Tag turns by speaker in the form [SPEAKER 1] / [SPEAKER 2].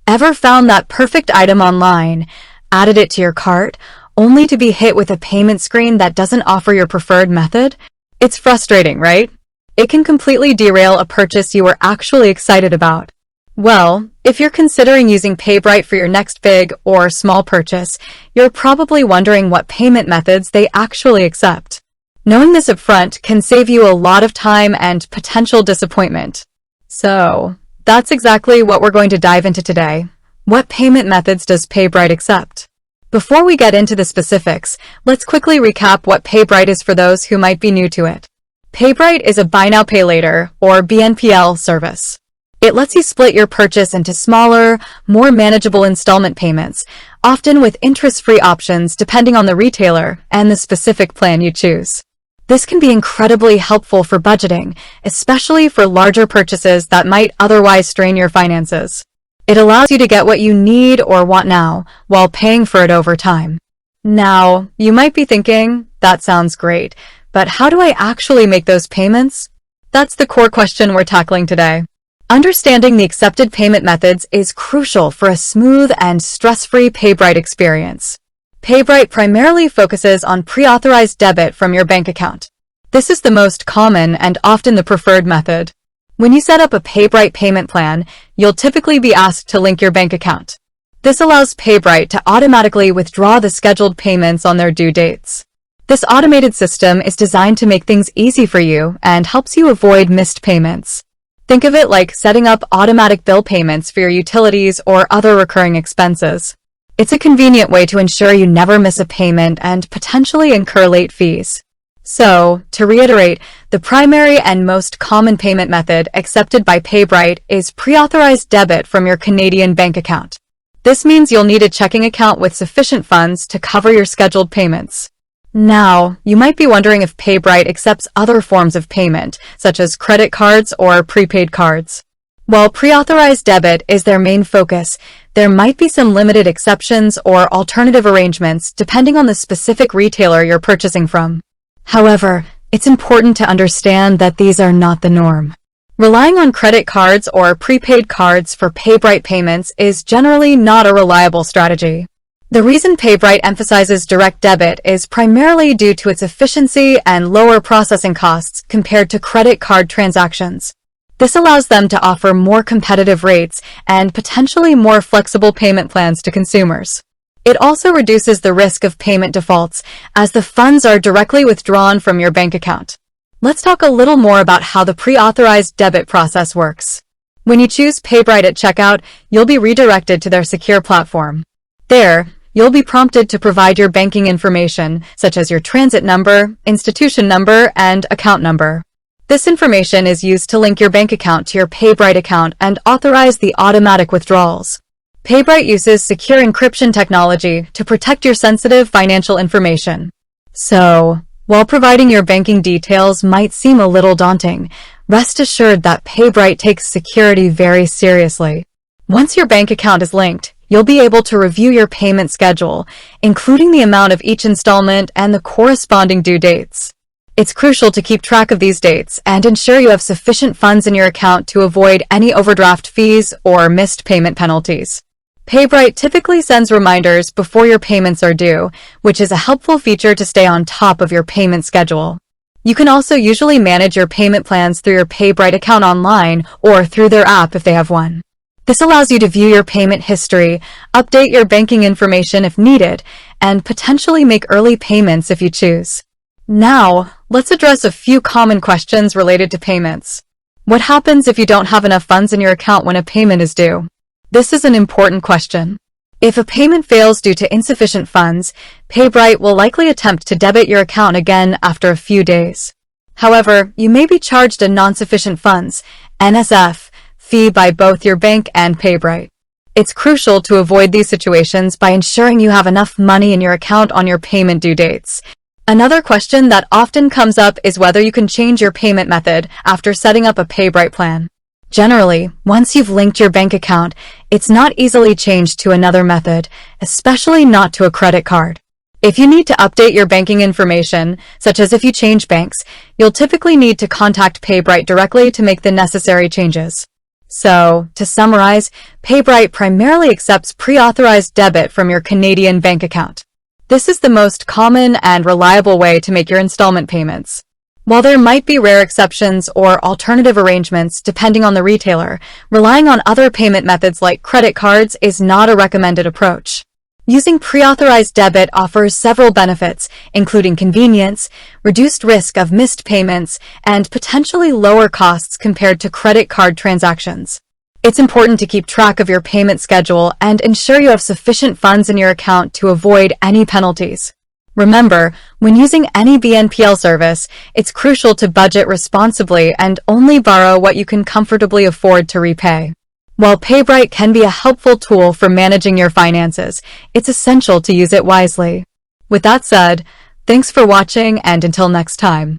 [SPEAKER 1] Ever found that perfect item online, added it to your cart, only to be hit with a payment screen that doesn't offer your preferred method? It's frustrating, right? It can completely derail a purchase you were actually excited about. Well, if you're considering using PayBright for your next big or small purchase, you're probably wondering what payment methods they actually accept. Knowing this upfront can save you a lot of time and potential disappointment. So, that's exactly what we're going to dive into today. What payment methods does PayBright accept? Before we get into the specifics, let's quickly recap what PayBright is for those who might be new to it. PayBright is a buy now pay later, or BNPL service. It lets you split your purchase into smaller, more manageable installment payments, often with interest-free options depending on the retailer and the specific plan you choose. This can be incredibly helpful for budgeting, especially for larger purchases that might otherwise strain your finances. It allows you to get what you need or want now, while paying for it over time. Now, you might be thinking, that sounds great, but how do I actually make those payments? That's the core question we're tackling today. Understanding the accepted payment methods is crucial for a smooth and stress-free PayBright experience. PayBright primarily focuses on pre-authorized debit from your bank account. This is the most common and often the preferred method. When you set up a PayBright payment plan, you'll typically be asked to link your bank account. This allows PayBright to automatically withdraw the scheduled payments on their due dates. This automated system is designed to make things easy for you and helps you avoid missed payments. Think of it like setting up automatic bill payments for your utilities or other recurring expenses. It's a convenient way to ensure you never miss a payment and potentially incur late fees. So, to reiterate, the primary and most common payment method accepted by PayBright is pre-authorized debit from your Canadian bank account. This means you'll need a checking account with sufficient funds to cover your scheduled payments. Now, you might be wondering if PayBright accepts other forms of payment, such as credit cards or prepaid cards. While pre-authorized debit is their main focus, there might be some limited exceptions or alternative arrangements depending on the specific retailer you're purchasing from. However, it's important to understand that these are not the norm. Relying on credit cards or prepaid cards for PayBright payments is generally not a reliable strategy. The reason PayBright emphasizes direct debit is primarily due to its efficiency and lower processing costs compared to credit card transactions. This allows them to offer more competitive rates and potentially more flexible payment plans to consumers. It also reduces the risk of payment defaults, as the funds are directly withdrawn from your bank account. Let's talk a little more about how the pre-authorized debit process works. When you choose PayBright at checkout, you'll be redirected to their secure platform. There, you'll be prompted to provide your banking information, such as your transit number, institution number, and account number. This information is used to link your bank account to your PayBright account and authorize the automatic withdrawals. PayBright uses secure encryption technology to protect your sensitive financial information. So, while providing your banking details might seem a little daunting, rest assured that PayBright takes security very seriously. Once your bank account is linked, you'll be able to review your payment schedule, including the amount of each installment and the corresponding due dates. It's crucial to keep track of these dates and ensure you have sufficient funds in your account to avoid any overdraft fees or missed payment penalties. PayBright typically sends reminders before your payments are due, which is a helpful feature to stay on top of your payment schedule. You can also usually manage your payment plans through your PayBright account online or through their app if they have one. This allows you to view your payment history, update your banking information if needed, and potentially make early payments if you choose. Now, let's address a few common questions related to payments. What happens if you don't have enough funds in your account when a payment is due? This is an important question. If a payment fails due to insufficient funds, PayBright will likely attempt to debit your account again after a few days. However, you may be charged a non-sufficient funds (NSF) fee by both your bank and PayBright. It's crucial to avoid these situations by ensuring you have enough money in your account on your payment due dates. Another question that often comes up is whether you can change your payment method after setting up a PayBright plan. Generally, once you've linked your bank account, it's not easily changed to another method, especially not to a credit card. If you need to update your banking information, such as if you change banks, you'll typically need to contact PayBright directly to make the necessary changes. So, to summarize, PayBright primarily accepts pre-authorized debit from your Canadian bank account. This is the most common and reliable way to make your installment payments. While there might be rare exceptions or alternative arrangements depending on the retailer, relying on other payment methods like credit cards is not a recommended approach. Using pre-authorized debit offers several benefits, including convenience, reduced risk of missed payments, and potentially lower costs compared to credit card transactions. It's important to keep track of your payment schedule and ensure you have sufficient funds in your account to avoid any penalties. Remember, when using any BNPL service, it's crucial to budget responsibly and only borrow what you can comfortably afford to repay. While PayBright can be a helpful tool for managing your finances, it's essential to use it wisely. With that said, thanks for watching, and until next time.